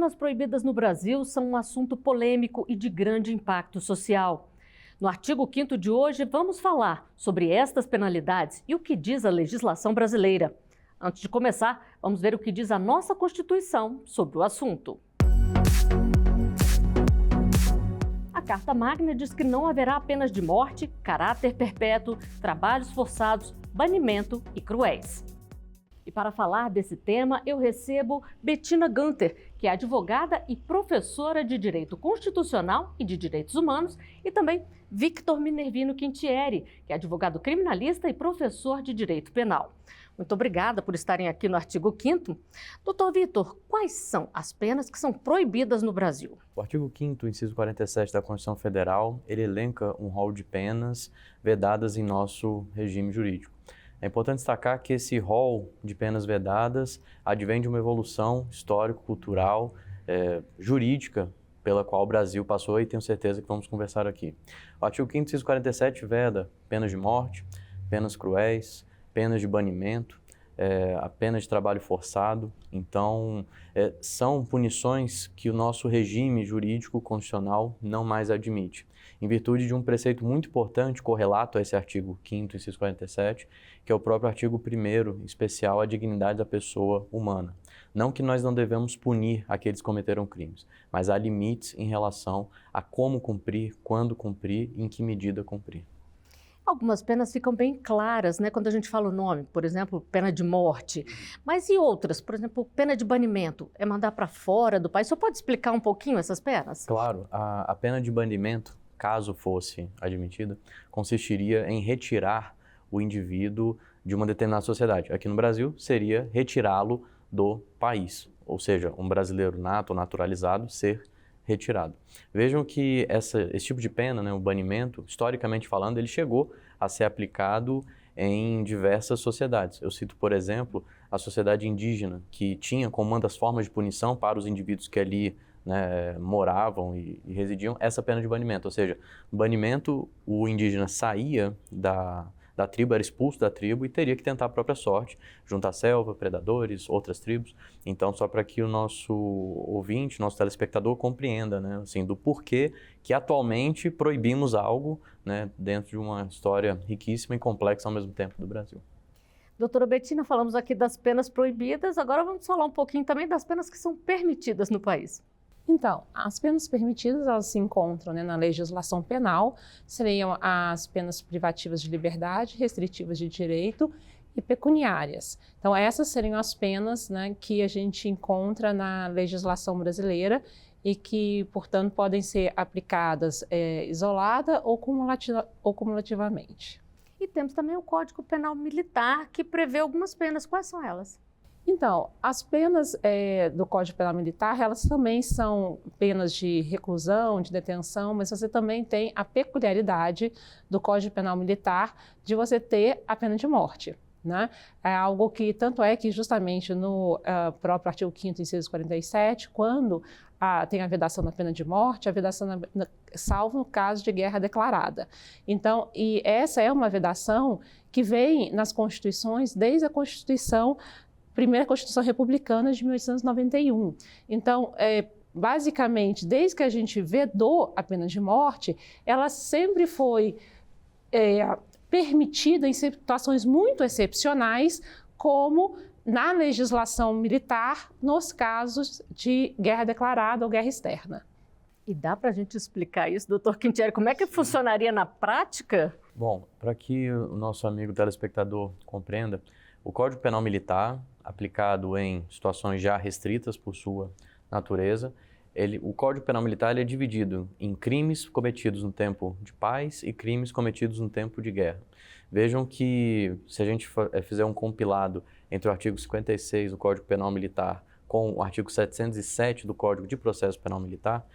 penas proibidas no Brasil são um assunto polêmico e de grande impacto social. No artigo 5º de hoje, vamos falar sobre estas penalidades e o que diz a legislação brasileira. Antes de começar, vamos ver o que diz a nossa Constituição sobre o assunto. A Carta Magna diz que não haverá penas de morte, caráter perpétuo, trabalhos forçados, banimento e cruéis. E para falar desse tema, eu recebo Bettina Gunter, que é advogada e professora de Direito Constitucional e de Direitos Humanos, e também Victor Minervino Quintieri, que é advogado criminalista e professor de Direito Penal. Muito obrigada por estarem aqui no artigo 5º. Doutor Victor, quais são as penas que são proibidas no Brasil? O artigo 5º, inciso 47 da Constituição Federal, ele elenca um rol de penas vedadas em nosso regime jurídico. É importante destacar que esse rol de penas vedadas advém de uma evolução histórico-cultural, jurídica, pela qual o Brasil passou e tenho certeza que vamos conversar aqui. O artigo 5º, inciso 47, veda penas de morte, penas cruéis, penas de banimento, a pena de trabalho forçado. Então, são punições que o nosso regime jurídico constitucional não mais admite, em virtude de um preceito muito importante correlato a esse artigo 5º, inciso 47, que é o próprio artigo 1º, especial à dignidade da pessoa humana. Não que nós não devemos punir aqueles que cometeram crimes, mas há limites em relação a como cumprir, quando cumprir e em que medida cumprir. Algumas penas ficam bem claras, né, quando a gente fala o nome, por exemplo, pena de morte. Mas e outras? Por exemplo, pena de banimento, é mandar para fora do país. O senhor pode explicar um pouquinho essas penas? Claro, a pena de banimento, caso fosse admitida, consistiria em retirar o indivíduo de uma determinada sociedade. Aqui no Brasil, seria retirá-lo do país, ou seja, um brasileiro nato ou naturalizado ser retirado. Vejam que esse tipo de pena, né, o banimento, historicamente falando, ele chegou a ser aplicado em diversas sociedades. Eu cito, por exemplo, a sociedade indígena, que tinha como uma das formas de punição para os indivíduos que ali, né, moravam e residiam, essa pena de banimento. Ou seja, no banimento, o indígena saía da tribo, era expulso da tribo e teria que tentar a própria sorte, junto à selva, predadores, outras tribos. Então, só para que o nosso ouvinte, nosso telespectador compreenda, né, assim, do porquê que atualmente proibimos algo, né, dentro de uma história riquíssima e complexa ao mesmo tempo do Brasil. Doutora Bettina, falamos aqui das penas proibidas, agora vamos falar um pouquinho também das penas que são permitidas no país. Então, as penas permitidas, elas se encontram, né, na legislação penal, seriam as penas privativas de liberdade, restritivas de direito e pecuniárias. Então, essas seriam as penas, né, que a gente encontra na legislação brasileira e que, portanto, podem ser aplicadas isolada ou cumulativamente. E temos também o Código Penal Militar, que prevê algumas penas. Quais são elas? Então, as penas do Código Penal Militar, elas também são penas de reclusão, de detenção, mas você também tem a peculiaridade do Código Penal Militar de você ter a pena de morte, né? É algo que, tanto é que justamente no próprio artigo 5º, inciso 47, quando tem a vedação da pena de morte, a vedação salvo no caso de guerra declarada. Então, e essa é uma vedação que vem nas constituições desde a primeira Constituição Republicana de 1891. Então, basicamente, desde que a gente vedou a pena de morte, ela sempre foi permitida em situações muito excepcionais, como na legislação militar, nos casos de guerra declarada ou guerra externa. E dá para a gente explicar isso, doutor Quintieri? Como é que funcionaria na prática? Bom, para que o nosso amigo telespectador compreenda, o Código Penal Militar, aplicado em situações já restritas por sua natureza, o Código Penal Militar ele é dividido em crimes cometidos no tempo de paz e crimes cometidos no tempo de guerra. Vejam que, se a gente fizer um compilado entre o artigo 56 do Código Penal Militar com o artigo 707 do Código de Processo Penal Militar,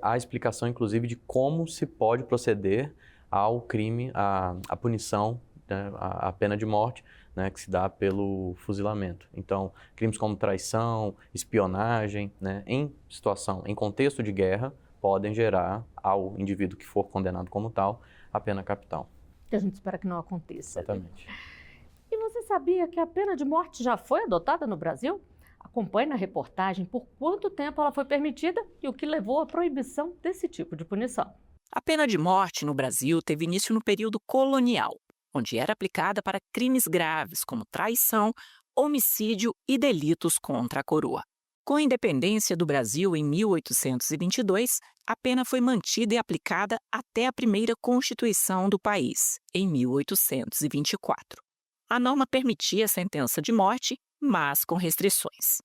há explicação, inclusive, de como se pode proceder ao crime, à punição, né, à pena de morte, né, que se dá pelo fuzilamento. Então, crimes como traição, espionagem, né, em contexto de guerra, podem gerar ao indivíduo que for condenado como tal a pena capital. Que a gente espera que não aconteça. Exatamente. E você sabia que a pena de morte já foi adotada no Brasil? A Acompanhe na reportagem por quanto tempo ela foi permitida e o que levou à proibição desse tipo de punição. A pena de morte no Brasil teve início no período colonial, onde era aplicada para crimes graves como traição, homicídio e delitos contra a coroa. Com a independência do Brasil em 1822, a pena foi mantida e aplicada até a primeira Constituição do país, em 1824. A norma permitia a sentença de morte, mas com restrições.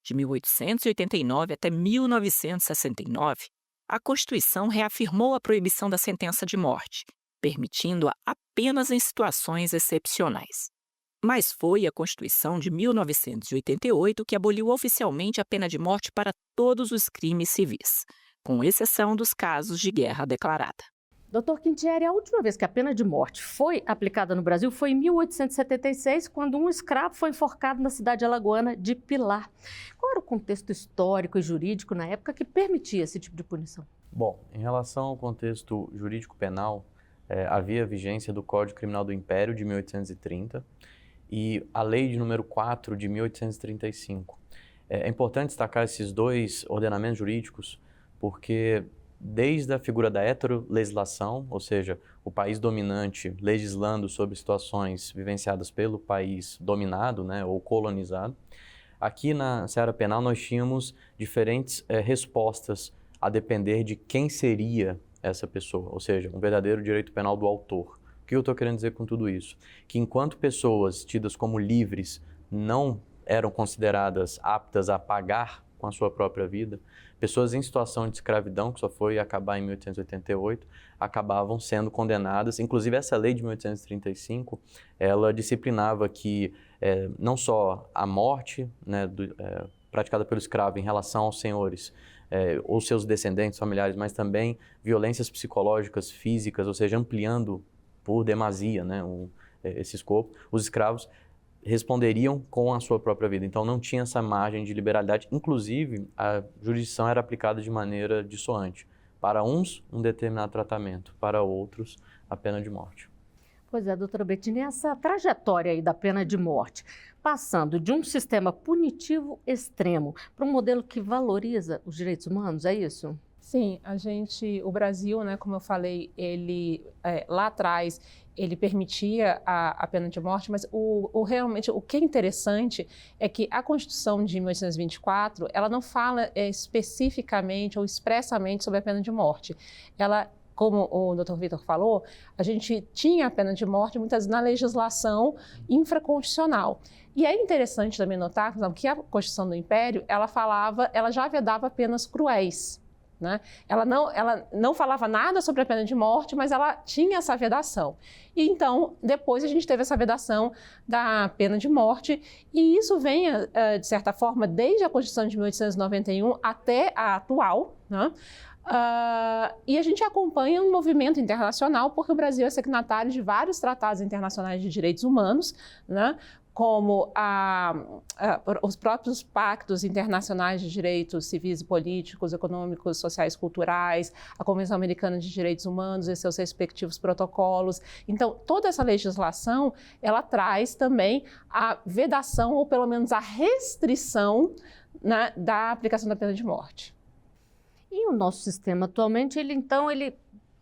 De 1889 até 1969, a Constituição reafirmou a proibição da sentença de morte, permitindo-a apenas em situações excepcionais. Mas foi a Constituição de 1988 que aboliu oficialmente a pena de morte para todos os crimes civis, com exceção dos casos de guerra declarada. Dr. Quintieri, a última vez que a pena de morte foi aplicada no Brasil foi em 1876, quando um escravo foi enforcado na cidade alagoana de Pilar. Qual era o contexto histórico e jurídico na época que permitia esse tipo de punição? Bom, em relação ao contexto jurídico penal, havia vigência do Código Criminal do Império de 1830 e a Lei de número 4 de 1835. É importante destacar esses dois ordenamentos jurídicos porque desde a figura da heterolegislação, ou seja, o país dominante legislando sobre situações vivenciadas pelo país dominado, né, ou colonizado, aqui na seara penal nós tínhamos diferentes respostas a depender de quem seria essa pessoa, ou seja, um verdadeiro direito penal do autor. O que eu estou querendo dizer com tudo isso? Que enquanto pessoas tidas como livres não eram consideradas aptas a pagar com a sua própria vida, pessoas em situação de escravidão, que só foi acabar em 1888, acabavam sendo condenadas. Inclusive, essa lei de 1835, ela disciplinava que não só a morte, né, praticada pelo escravo em relação aos senhores, ou seus descendentes familiares, mas também violências psicológicas, físicas, ou seja, ampliando por demasia, né, esse escopo, os escravos responderiam com a sua própria vida. Então não tinha essa margem de liberalidade. Inclusive, a jurisdição era aplicada de maneira dissoante. Para uns, um determinado tratamento, para outros, a pena de morte. Pois é, doutora Bettini, essa trajetória aí da pena de morte, passando de um sistema punitivo extremo para um modelo que valoriza os direitos humanos, é isso? Sim, o Brasil, né, como eu falei, ele lá atrás ele permitia a pena de morte, mas realmente o que é interessante é que a Constituição de 1824, ela não fala especificamente ou expressamente sobre a pena de morte. Ela, como o Dr. Vitor falou, a gente tinha a pena de morte muitas vezes na legislação infraconstitucional. E é interessante também notar que a Constituição do Império, ela já vedava penas cruéis. Né? Ela não falava nada sobre a pena de morte, mas ela tinha essa vedação. E então, depois a gente teve essa vedação da pena de morte, e isso vem, de certa forma, desde a Constituição de 1891 até a atual, né? E a gente acompanha um movimento internacional, porque o Brasil é signatário de vários tratados internacionais de direitos humanos, né? Como os próprios pactos internacionais de direitos civis e políticos, econômicos, sociais, culturais, a Convenção Americana de Direitos Humanos e seus respectivos protocolos. Então, toda essa legislação, ela traz também a vedação, ou pelo menos a restrição, né, da aplicação da pena de morte. E o nosso sistema atualmente, ele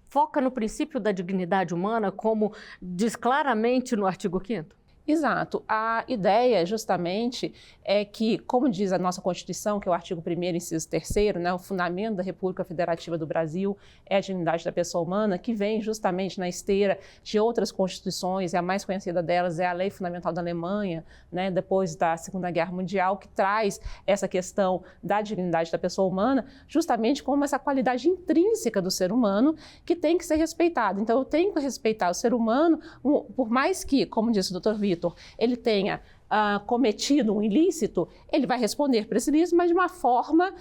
foca no princípio da dignidade humana, como diz claramente no artigo 5º? Exato. A ideia, justamente, é que, como diz a nossa Constituição, que é o artigo 1º, inciso 3º, né, o fundamento da República Federativa do Brasil é a dignidade da pessoa humana, que vem justamente na esteira de outras constituições, e a mais conhecida delas é a Lei Fundamental da Alemanha, né, depois da Segunda Guerra Mundial, que traz essa questão da dignidade da pessoa humana, justamente como essa qualidade intrínseca do ser humano que tem que ser respeitada. Então, eu tenho que respeitar o ser humano, por mais que, como disse o Dr. Vitor, ele tenha cometido um ilícito, ele vai responder por esse ilícito, mas de uma forma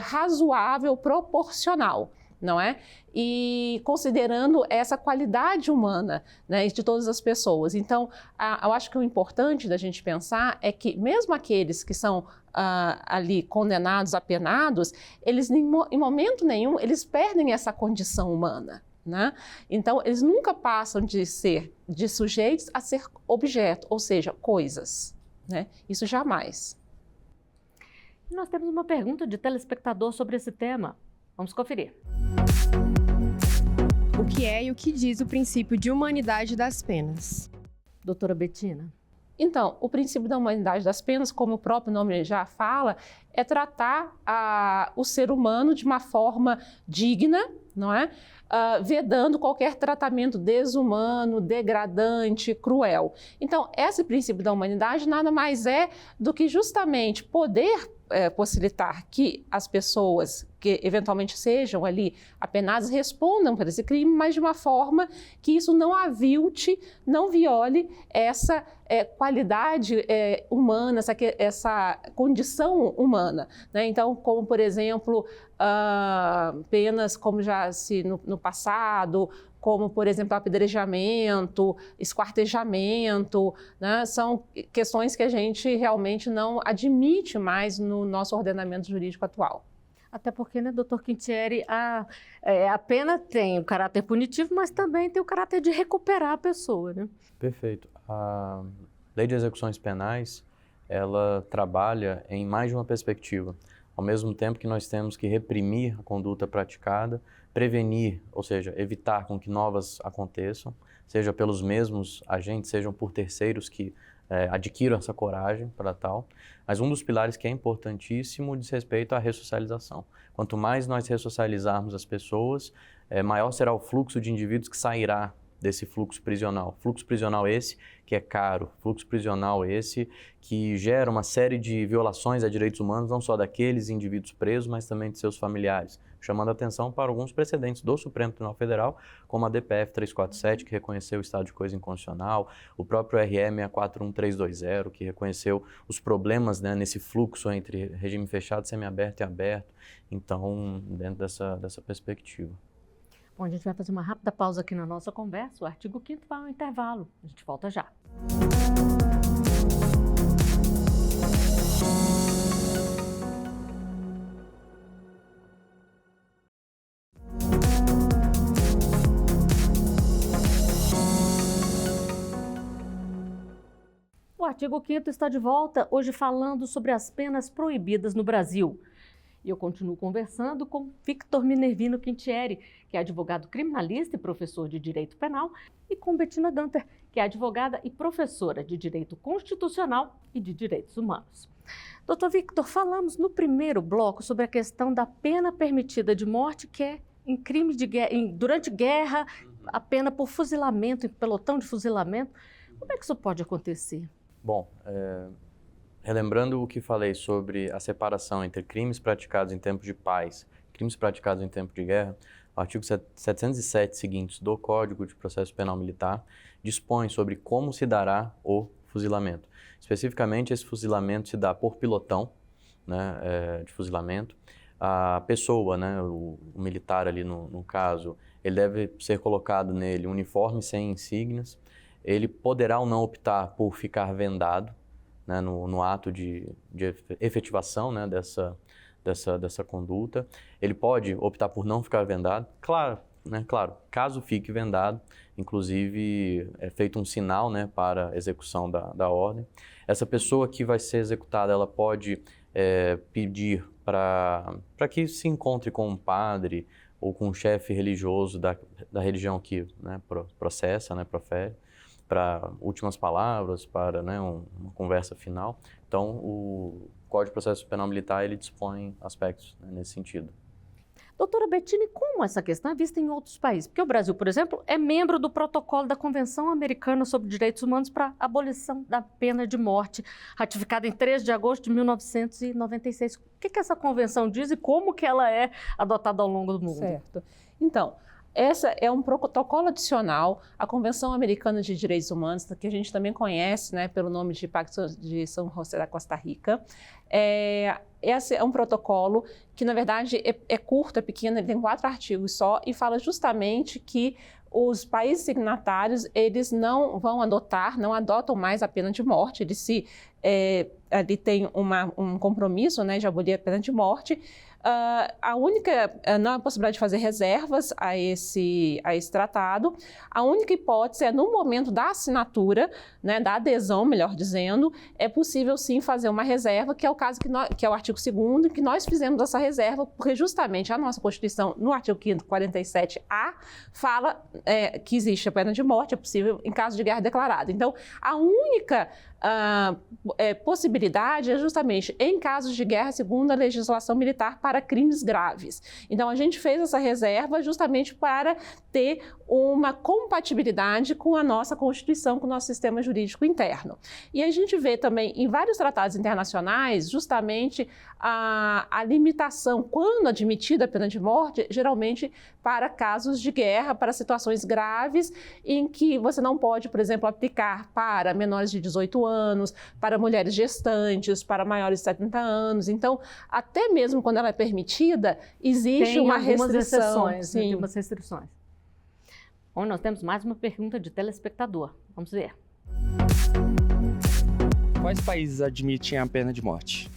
razoável, proporcional, não é? E considerando essa qualidade humana, né, de todas as pessoas. Então, eu acho que o importante da gente pensar é que mesmo aqueles que são ali condenados, apenados, eles em momento nenhum, eles perdem essa condição humana. Né? Então, eles nunca passam de ser de sujeitos a ser objeto, ou seja, coisas. Né? Isso jamais. Nós temos uma pergunta de telespectador sobre esse tema. Vamos conferir. O que é e o que diz o princípio de humanidade das penas? Doutora Bettina. Então, o princípio da humanidade das penas, como o próprio nome já fala, é tratar o ser humano de uma forma digna, não é? Vedando qualquer tratamento desumano, degradante, cruel. Então, esse princípio da humanidade nada mais é do que justamente poder possibilitar que as pessoas que eventualmente sejam ali apenadas respondam por esse crime, mas de uma forma que isso não avilte, não viole essa qualidade humana, essa condição humana, né? Então, como por exemplo, penas como já se no passado, como, por exemplo, apedrejamento, esquartejamento, né? São questões que a gente realmente não admite mais no nosso ordenamento jurídico atual. Até porque, né, doutor Quintieri, a pena tem o caráter punitivo, mas também tem o caráter de recuperar a pessoa, né? Perfeito. A Lei de Execuções Penais, ela trabalha em mais de uma perspectiva. Ao mesmo tempo que nós temos que reprimir a conduta praticada, prevenir, ou seja, evitar com que novas aconteçam, seja pelos mesmos agentes, sejam por terceiros que adquiram essa coragem para tal. Mas um dos pilares que é importantíssimo diz respeito à ressocialização. Quanto mais nós ressocializarmos as pessoas, maior será o fluxo de indivíduos que sairá desse fluxo prisional. Fluxo prisional esse que é caro, fluxo prisional esse que gera uma série de violações a direitos humanos, não só daqueles indivíduos presos, mas também de seus familiares, chamando a atenção para alguns precedentes do Supremo Tribunal Federal, como a DPF 347, que reconheceu o estado de coisa inconstitucional, o próprio RE 641320, que reconheceu os problemas, né, nesse fluxo entre regime fechado, semiaberto e aberto. Então, dentro dessa perspectiva. Bom, a gente vai fazer uma rápida pausa aqui na nossa conversa. O artigo 5º vai ao intervalo. A gente volta já. O artigo 5º está de volta, hoje falando sobre as penas proibidas no Brasil. E eu continuo conversando com Victor Minervino Quintieri, que é advogado criminalista e professor de Direito Penal, e com Bettina Ganter, que é advogada e professora de Direito Constitucional e de Direitos Humanos. Doutor Victor, falamos no primeiro bloco sobre a questão da pena permitida de morte, que é em crime de guerra, durante guerra, a pena por fuzilamento, em pelotão de fuzilamento. Como é que isso pode acontecer? Bom, relembrando o que falei sobre a separação entre crimes praticados em tempo de paz e crimes praticados em tempo de guerra, o artigo 707 seguintes do Código de Processo Penal Militar dispõe sobre como se dará o fuzilamento. Especificamente, esse fuzilamento se dá por pilotão, né, de fuzilamento. A pessoa, né, o militar ali no caso, ele deve ser colocado nele um uniforme sem insígnias. Ele poderá ou não optar por ficar vendado, né, no ato de efetivação, né, dessa conduta. Ele pode optar por não ficar vendado. Claro, caso fique vendado, inclusive é feito um sinal, né, para a execução da ordem. Essa pessoa que vai ser executada, ela pode pedir para que se encontre com um padre ou com um chefe religioso da religião que, né, processa, né, profere, para últimas palavras, para, né, uma conversa final. Então, o Código de Processo Penal Militar, ele dispõe aspectos, né, nesse sentido. Doutora Bettina, como essa questão é vista em outros países? Porque o Brasil, por exemplo, é membro do protocolo da Convenção Americana sobre Direitos Humanos para a Abolição da Pena de Morte, ratificada em 3 de agosto de 1996. O que essa convenção diz e como que ela é adotada ao longo do mundo? Certo. Então, essa é um protocolo adicional à Convenção Americana de Direitos Humanos, que a gente também conhece, né, pelo nome de Pacto de São José da Costa Rica. Esse é um protocolo que, na verdade, é curto, é pequeno, ele tem 4 artigos só e fala justamente que os países signatários, eles não adotam mais a pena de morte, eles ali tem um compromisso, né, de abolir a pena de morte, A única, não há possibilidade de fazer reservas a esse tratado. A única hipótese é, no momento da assinatura, né, da adesão, melhor dizendo, é possível sim fazer uma reserva, que é o caso que é o artigo 2º, que nós fizemos essa reserva, porque justamente a nossa Constituição, no artigo 5º, 47A, fala que existe a pena de morte, é possível em caso de guerra declarada. Então, a única possibilidade é justamente em casos de guerra segundo a legislação militar para crimes graves. Então, a gente fez essa reserva justamente para ter uma compatibilidade com a nossa Constituição, com o nosso sistema jurídico interno. E a gente vê também em vários tratados internacionais justamente a limitação, quando admitida a pena de morte, geralmente para casos de guerra, para situações graves, em que você não pode, por exemplo, aplicar para menores de 18 anos, para mulheres gestantes, para maiores de 70 anos. Então, até mesmo quando ela é permitida, existe uma restrição. Exceções, né? Tem umas restrições. Bom, nós temos mais uma pergunta de telespectador. Vamos ver. Quais países admitem a pena de morte?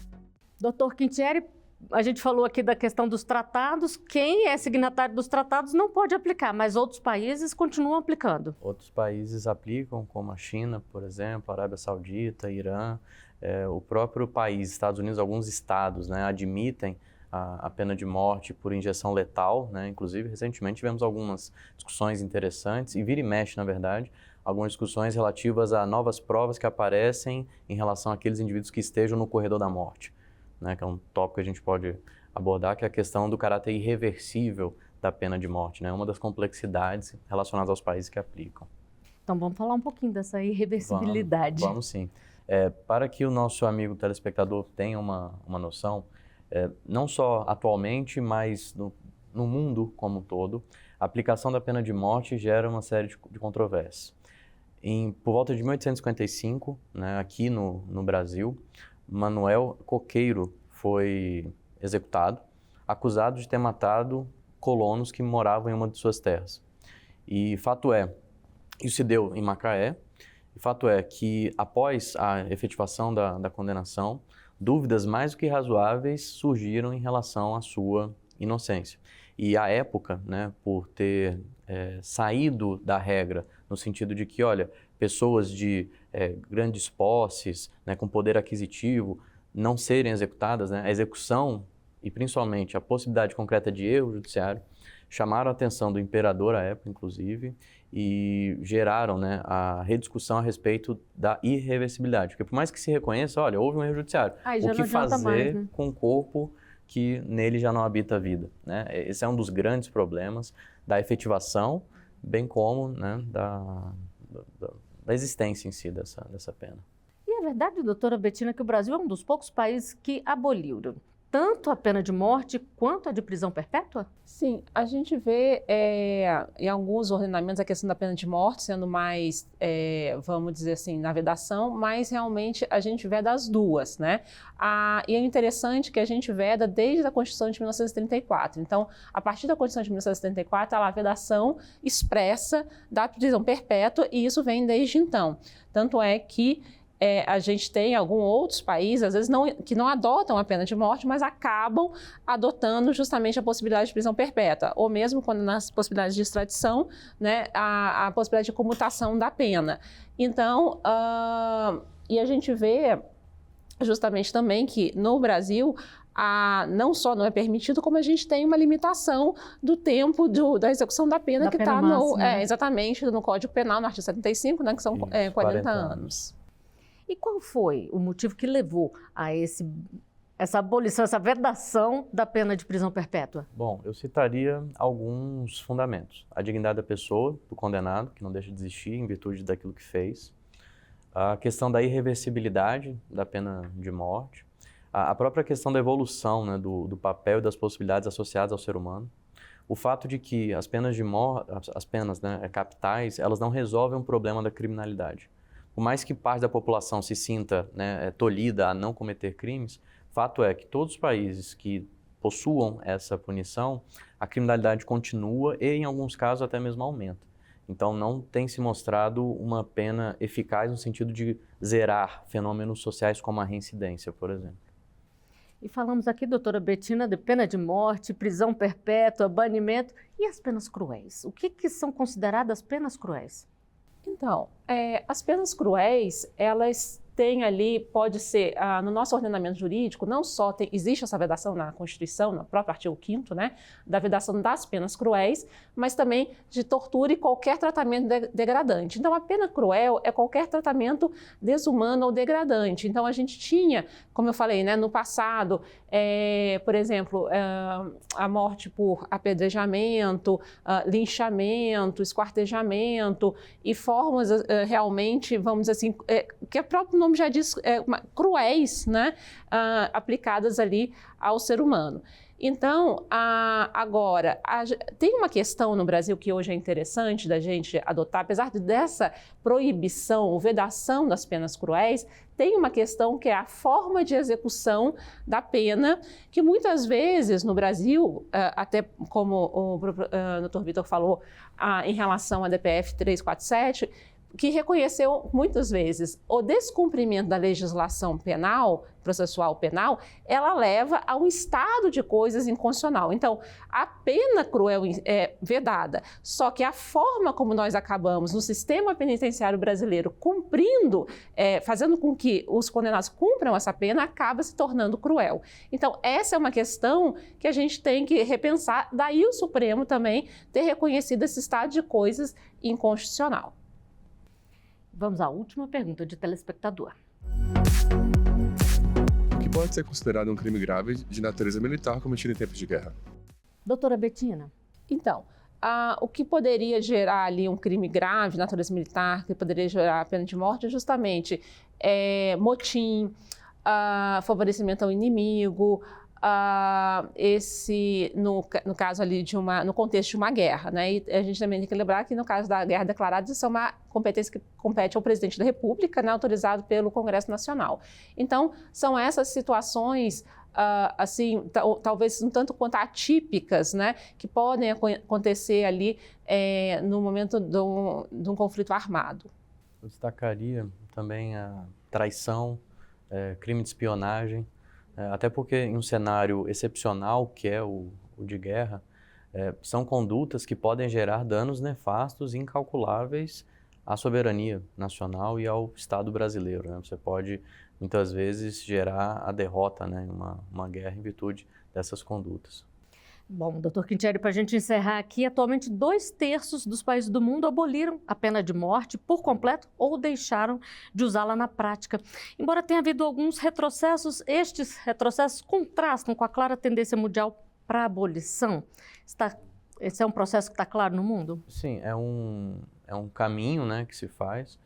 Doutor Quintieri, a gente falou aqui da questão dos tratados. Quem é signatário dos tratados não pode aplicar, mas outros países continuam aplicando. Outros países aplicam, como a China, por exemplo, a Arábia Saudita, Irã. O próprio país, Estados Unidos, alguns estados, né, admitem a pena de morte por injeção letal, né? Inclusive, recentemente tivemos algumas discussões interessantes, e vira e mexe, na verdade, algumas discussões relativas a novas provas que aparecem em relação àqueles indivíduos que estejam no corredor da morte, né? Que é um tópico que a gente pode abordar, que é a questão do caráter irreversível da pena de morte, né? Uma das complexidades relacionadas aos países que aplicam. Então, vamos falar um pouquinho dessa irreversibilidade. Vamos sim. Para que o nosso amigo telespectador tenha uma noção, não só atualmente, mas no mundo como um todo, a aplicação da pena de morte gera uma série de controvérsias. Por volta de 1855, né, aqui no Brasil, Manuel Coqueiro foi executado, acusado de ter matado colonos que moravam em uma de suas terras. E fato é, isso se deu em Macaé, e fato é que após a efetivação da condenação, dúvidas mais do que razoáveis surgiram em relação à sua inocência. E à época, né, por ter saído da regra, no sentido de que, olha, pessoas de grandes posses, né, com poder aquisitivo, não serem executadas, né, a execução e principalmente a possibilidade concreta de erro judiciário, chamaram a atenção do imperador à época, inclusive, e geraram, né, a rediscussão a respeito da irreversibilidade. Porque por mais que se reconheça, olha, houve um erro judiciário, o que fazer mais, né, com o corpo que nele já não habita a vida, né? Esse é um dos grandes problemas da efetivação, bem como, né, da existência em si dessa pena. E é verdade, doutora Bettina, que o Brasil é um dos poucos países que aboliram tanto a pena de morte quanto a de prisão perpétua? Sim, a gente vê em alguns ordenamentos a questão da pena de morte sendo mais, vamos dizer assim, na vedação, mas realmente a gente veda as duas, né? E é interessante que a gente veda desde a Constituição de 1934. Então, a partir da Constituição de 1934, há a vedação expressa da prisão perpétua, e isso vem desde então. Tanto é que a gente tem alguns outros países, às vezes, que não adotam a pena de morte, mas acabam adotando justamente a possibilidade de prisão perpétua, ou mesmo quando nas possibilidades de extradição, né, a possibilidade de comutação da pena. Então, e a gente vê justamente também que no Brasil, não só não é permitido, como a gente tem uma limitação do tempo da execução da pena, que está exatamente no Código Penal, no artigo 75, né, que são 40 anos. E qual foi o motivo que levou a essa abolição, essa vedação da pena de prisão perpétua? Bom, eu citaria alguns fundamentos. A dignidade da pessoa, do condenado, que não deixa de existir em virtude daquilo que fez. A questão da irreversibilidade da pena de morte. A própria questão da evolução, né, do papel e das possibilidades associadas ao ser humano. O fato de que as penas de morte, as penas, né, capitais, elas não resolvem o problema da criminalidade. Por mais que parte da população se sinta, né, tolhida a não cometer crimes, fato é que todos os países que possuam essa punição, a criminalidade continua e, em alguns casos, até mesmo aumenta. Então, não tem se mostrado uma pena eficaz no sentido de zerar fenômenos sociais como a reincidência, por exemplo. E falamos aqui, doutora Bettina, de pena de morte, prisão perpétua, banimento e as penas cruéis. O que são consideradas penas cruéis? Então, as penas cruéis, elas têm ali, pode ser, no nosso ordenamento jurídico, não só existe essa vedação na Constituição, no próprio artigo 5º, né, da vedação das penas cruéis, mas também de tortura e qualquer tratamento degradante. Então, a pena cruel é qualquer tratamento desumano ou degradante. Então, a gente tinha, como eu falei, né, no passado, por exemplo, a morte por apedrejamento, linchamento, esquartejamento e formas realmente, vamos dizer assim, que o próprio nome já diz, cruéis, né, aplicadas ali ao ser humano. Então, agora, tem uma questão no Brasil que hoje é interessante da gente adotar, apesar dessa proibição ou vedação das penas cruéis, tem uma questão que é a forma de execução da pena, que muitas vezes no Brasil, até como o Dr. Vitor falou, em relação à DPF 347, que reconheceu muitas vezes o descumprimento da legislação penal, processual penal, ela leva a um estado de coisas inconstitucional. Então, a pena cruel é vedada, só que a forma como nós acabamos no sistema penitenciário brasileiro cumprindo, fazendo com que os condenados cumpram essa pena, acaba se tornando cruel. Então, essa é uma questão que a gente tem que repensar, daí o Supremo também ter reconhecido esse estado de coisas inconstitucional. Vamos à última pergunta de telespectador. O que pode ser considerado um crime grave de natureza militar cometido em tempos de guerra? Doutora Bettina. Então, o que poderia gerar ali um crime grave de natureza militar, que poderia gerar a pena de morte, é justamente motim, favorecimento ao inimigo, no caso ali no contexto de uma guerra, né? E a gente também tem que lembrar que no caso da guerra declarada, isso é uma competência que compete ao presidente da República, né, autorizado pelo Congresso Nacional. Então, são essas situações, assim, talvez um tanto quanto atípicas, né, que podem acontecer ali no momento de um conflito armado. Eu destacaria também a traição, crime de espionagem, até porque em um cenário excepcional, que é o de guerra, são condutas que podem gerar danos nefastos e incalculáveis à soberania nacional e ao Estado brasileiro, né? Você pode, muitas vezes, gerar a derrota, né, em uma guerra em virtude dessas condutas. Bom, doutor Quintieri, para a gente encerrar aqui, atualmente 2/3 dos países do mundo aboliram a pena de morte por completo ou deixaram de usá-la na prática. Embora tenha havido alguns retrocessos, estes retrocessos contrastam com a clara tendência mundial para a abolição. Esse é um processo que está claro no mundo? Sim, é um caminho, né, que se faz,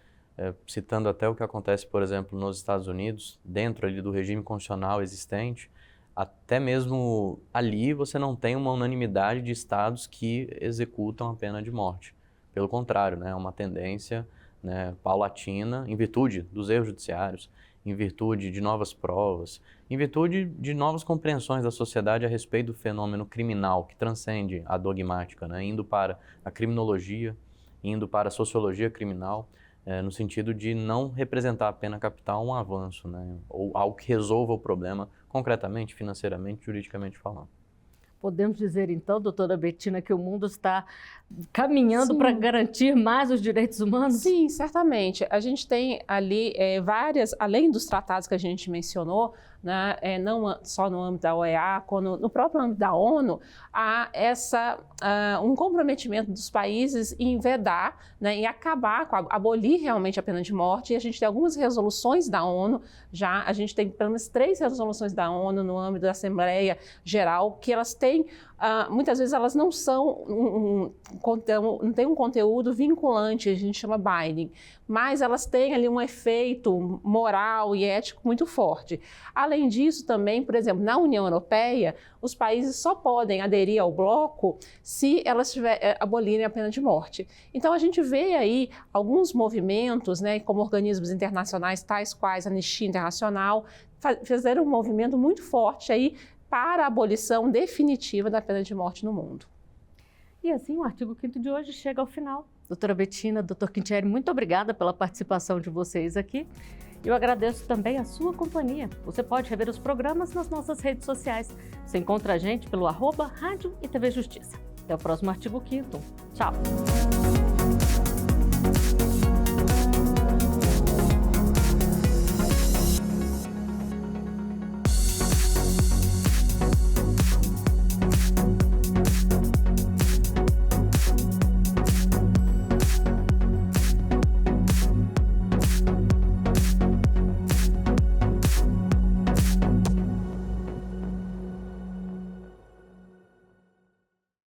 citando até o que acontece, por exemplo, nos Estados Unidos, dentro ali do regime constitucional existente. Até mesmo ali você não tem uma unanimidade de estados que executam a pena de morte. Pelo contrário, né, é uma tendência, né, paulatina, em virtude dos erros judiciários, em virtude de novas provas, em virtude de novas compreensões da sociedade a respeito do fenômeno criminal que transcende a dogmática, né, indo para a criminologia, indo para a sociologia criminal, no sentido de não representar a pena capital um avanço, né, ou algo que resolva o problema concretamente, financeiramente, juridicamente falando. Podemos dizer, então, doutora Bettina, que o mundo está caminhando para garantir mais os direitos humanos? Sim, certamente. A gente tem ali várias, além dos tratados que a gente mencionou, né, não só no âmbito da OEA, como no próprio âmbito da ONU, há um comprometimento dos países em vedar, né, e acabar, abolir realmente a pena de morte. E a gente tem algumas resoluções da ONU, a gente tem pelo menos 3 resoluções da ONU no âmbito da Assembleia Geral, que elas têm, muitas vezes elas não têm um conteúdo vinculante, a gente chama binding, mas elas têm ali um efeito moral e ético muito forte. Além disso, também, por exemplo, na União Europeia, os países só podem aderir ao bloco se elas abolirem a pena de morte. Então, a gente vê aí alguns movimentos, né, como organismos internacionais, tais quais a Anistia Internacional, fizeram um movimento muito forte aí para a abolição definitiva da pena de morte no mundo. E assim, o artigo 5º de hoje chega ao final. Doutora Bettina, doutor Quintieri, muito obrigada pela participação de vocês aqui. Eu agradeço também a sua companhia. Você pode rever os programas nas nossas redes sociais. Você encontra a gente pelo @Rádio e TV Justiça. Até o próximo artigo 5º. Tchau!